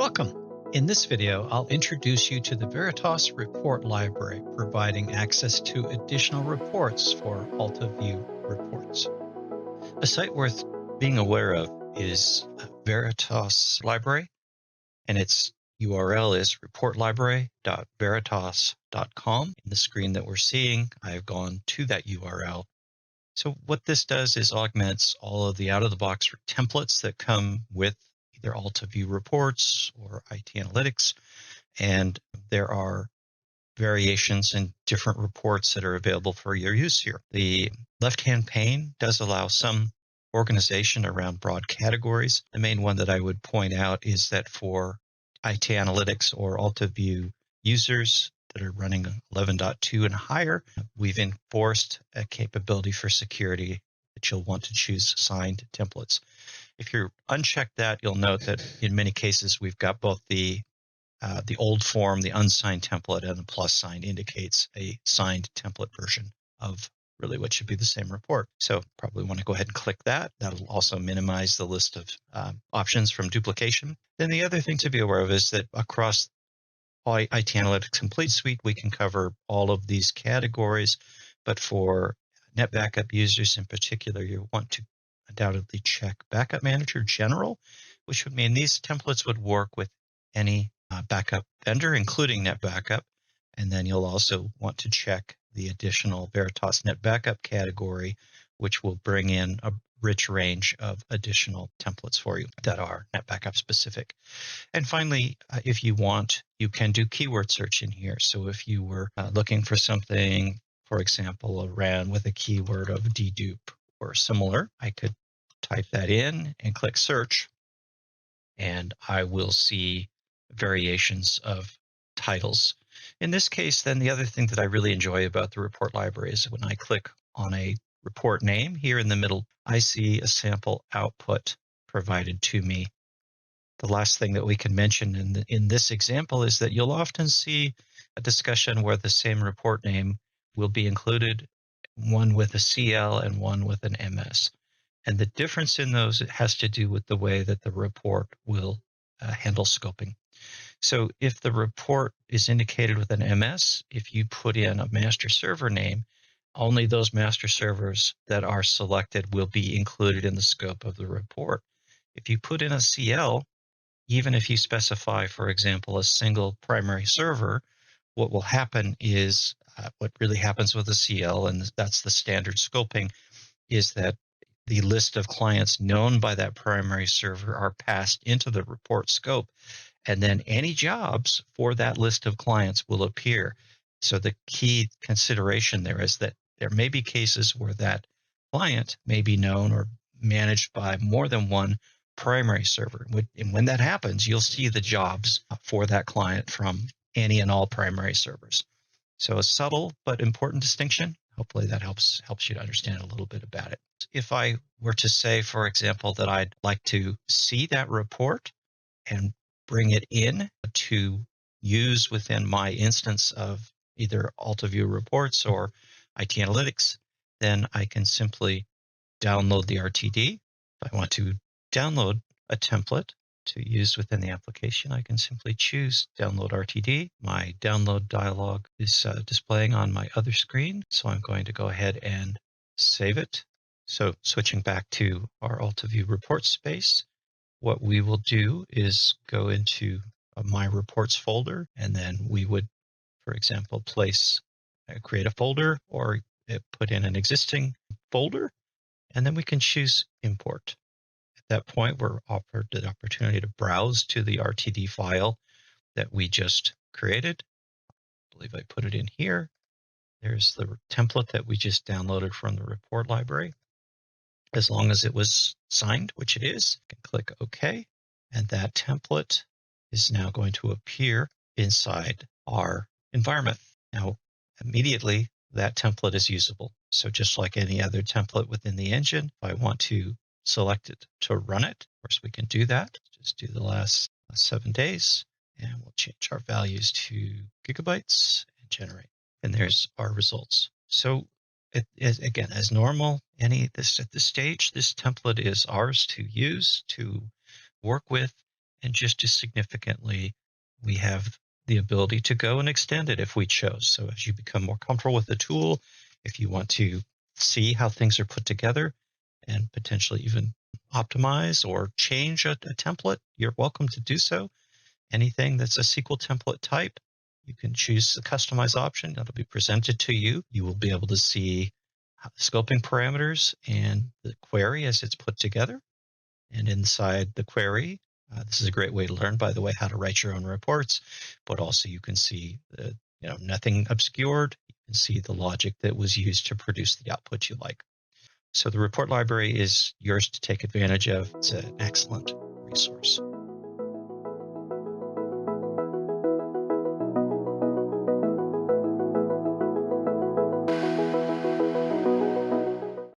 Welcome. In this video, I'll introduce you to the Veritas report library, providing access to additional reports for Alta View reports. A site worth being aware of is Veritas library, and its URL is reportlibrary.veritas.com. In the screen that we're seeing, I've gone to that URL. So what this does is augments all of the out-of-the-box templates that come with either Alta View reports or IT analytics, and there are variations in different reports that are available for your use here. The left-hand pane does allow some organization around broad categories. The main one that I would point out is that for IT analytics or Alta View users that are running 11.2 and higher, we've enforced a capability for security that you'll want to choose signed templates. If you uncheck that, you'll note that in many cases we've got both the old form, the unsigned template, and the plus sign indicates a signed template version of really what should be the same report. So probably want to go ahead and click that. That'll also minimize the list of options from duplication. Then the other thing to be aware of is that across IT Analytics Complete Suite, we can cover all of these categories, but for Net Backup users in particular, you want to undoubtedly check Backup Manager General, which would mean these templates would work with any backup vendor, including Net Backup. And then you'll also want to check the additional Veritas Net Backup category, which will bring in a rich range of additional templates for you that are Net Backup specific. And finally, if you want, you can do keyword search in here. So if you were looking for something, for example, around with a keyword of dedupe or similar, I could type that in and click search, and I will see variations of titles. In this case, then the other thing that I really enjoy about the report library is when I click on a report name here in the middle, I see a sample output provided to me. The last thing that we can mention in this example is that you'll often see a discussion where the same report name will be included, one with a CL and one with an MS. And the difference in those, it has to do with the way that the report will handle scoping. So if the report is indicated with an MS, if you put in a master server name, only those master servers that are selected will be included in the scope of the report. If you put in a CL, even if you specify, for example, a single primary server, what will happen is what really happens with a CL, and that's the standard scoping, is that the list of clients known by that primary server are passed into the report scope, and then any jobs for that list of clients will appear. So the key consideration there is that there may be cases where that client may be known or managed by more than one primary server. And when that happens, you'll see the jobs for that client from any and all primary servers. So a subtle but important distinction. Hopefully that helps you to understand a little bit about it. If I were to say, for example, that I'd like to see that report and bring it in to use within my instance of either Alta View reports or IT Analytics, then I can simply download the RTD. If I want to download a template to use within the application, I can simply choose Download RTD. My download dialog is displaying on my other screen, so I'm going to go ahead and save it. So switching back to our Alta View report space, what we will do is go into My Reports folder, and then we would, for example, create a folder or put in an existing folder, and then we can choose Import. At that point, we're offered the opportunity to browse to the RTD file that we just created. I believe I put it in here. There's the template that we just downloaded from the report library. As long as it was signed, which it is, I can click OK, and that template is now going to appear inside our environment. Now, immediately, that template is usable. So just like any other template within the engine, if I want to select it to run it, of course, we can do that. Just do the last 7 days, and we'll change our values to gigabytes and generate. And there's our results. So again, as normal, at this stage, this template is ours to use, to work with, And just as significantly, we have the ability to go and extend it if we chose. So as you become more comfortable with the tool, if you want to see how things are put together and potentially even optimize or change a template, you're welcome to do so. Anything that's a SQL template type, you can choose the customize option. That'll be presented to you. You will be able to see scoping parameters and the query as it's put together. And inside the query, this is a great way to learn, by the way, how to write your own reports, but also you can see nothing obscured. You can see the logic that was used to produce the output you like. So the report library is yours to take advantage of. It's an excellent resource.